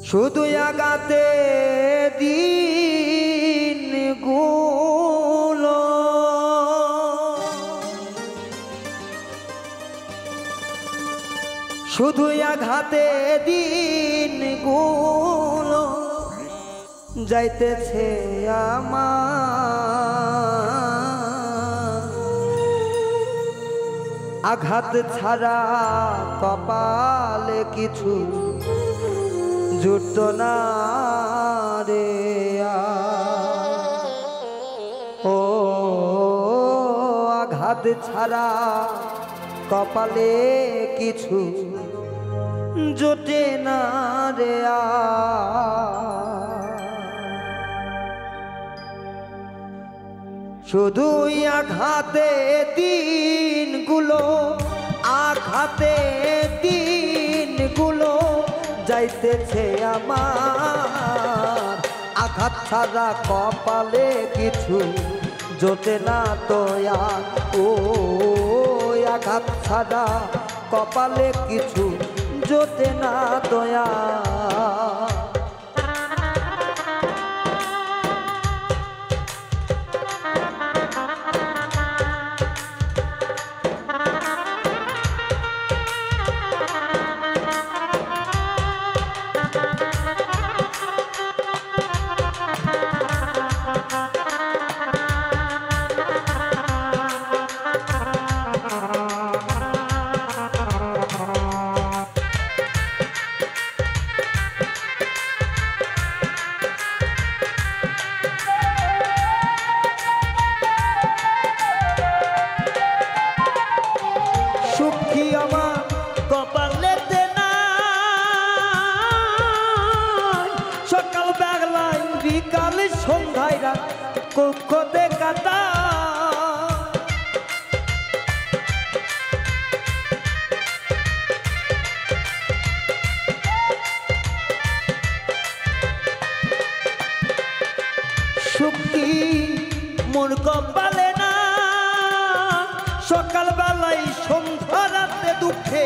শুধু আগাতে দিন গুলো শুধু আঘাতে দিন গুলো যাইতেছে আমার আঘাত ছাড়া কপালে কিছু জুটতো না রে ও আঘাত ছাড়া কপালে কিছু জোটে না রে শুধুই আঘাতে দিনগুলো আঘাতে দিনগুলো যাইতেছে আমার আঘাত ছাড়া কপালে কিছু জোটে না তোয়া ও আঘাত ছাড়া কপালে কিছু জোটে না তোয়া সন্ধ্যায় রাত কক্ষতে কাটা সুখী মোর কপালে না সকাল বেলায় সন্ধ্যা রাতে দুঃখে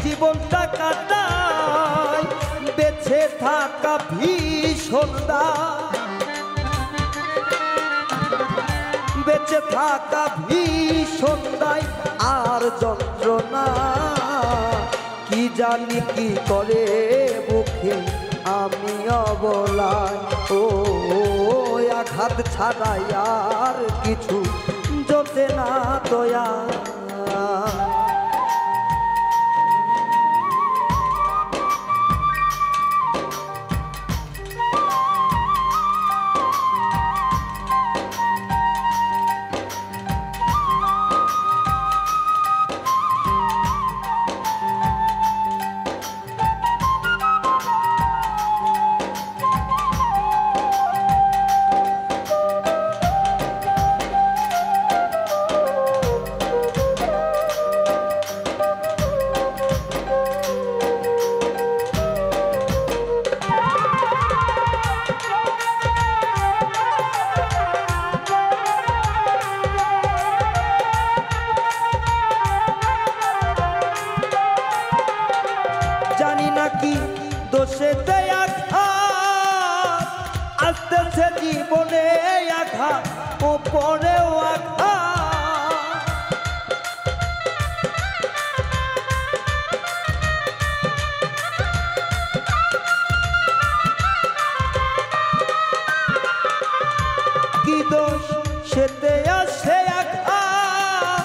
জীবনটা কাটায় বেঁচে থাকা ভীষণ বেঁচে থাকা ভীষণ দায় আর যন্ত্রণা কি জানি কি করে বুকে আমি অবলায় ও আঘাত ছাড়াই আর কিছু জোটে না তোয়া দোষেতে আঘাত আসতেছে জীবনে আঘাত ওপরেও আঘাত কি দোষ সেতে আসে আঘাত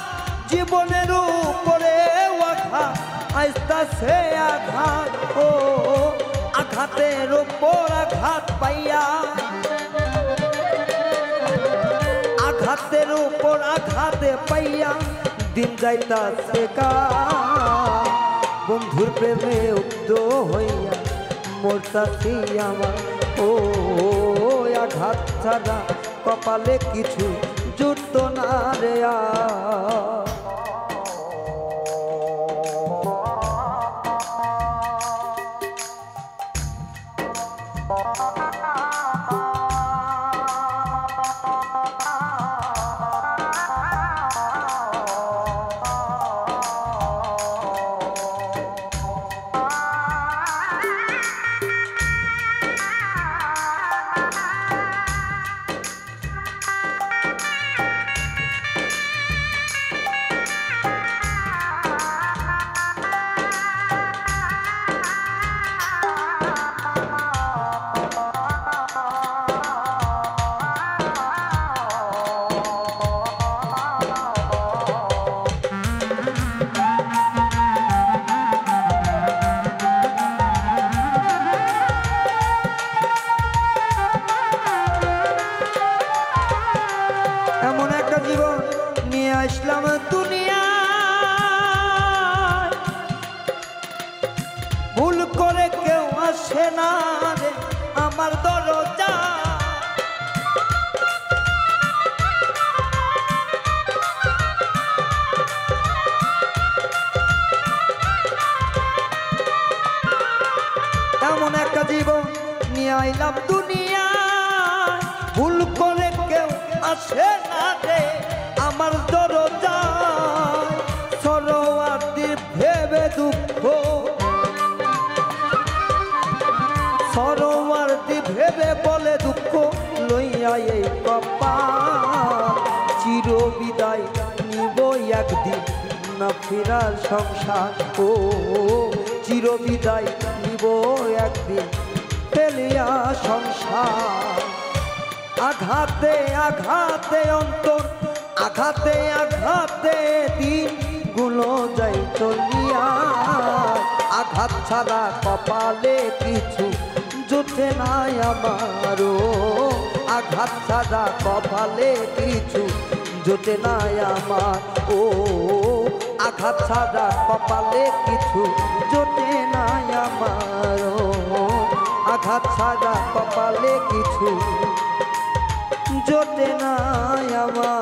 জীবনের উপরেও আঘাত আসতেছে আঘাত ও আঘাতের উপর আঘাত পাইয়া আঘাতের উপর আঘাতে পাইয়া দিন যাইতাছে বন্ধুর প্রেমে উদ্ধ হইয়া মরতাছি আমার ও আঘাত ছাড়া কপালে কিছু জুটতো না রে নিয়ে আইলাম দুনিয়া ভুল করে কেউ আসে না রে আমার দরজায় সরোয়ার্দি ভেবে দুঃখ সরোয়ার্দি ভেবে বলে দুঃখ লইয়া এই কপাল চির বিদায় নিব একদিন না ফেরার সংসার ও চির বিদায় নিব একদিন ফেলিয়া সংসার আঘাতে আঘাতে অন্তর আঘাতে আঘাতে দিন গুলো যাই চলিয়া আঘাত ছাড়া কপালে কিছু জোটে নাই আমারও আঘাত ছাড়া কপালে কিছু জোটে নাই আমার ও আঘাত ছাড়া কপালে কিছু জোটে নাই আমারও আঘাত ছাড়া কপালে কিছু জোটে নাই আমার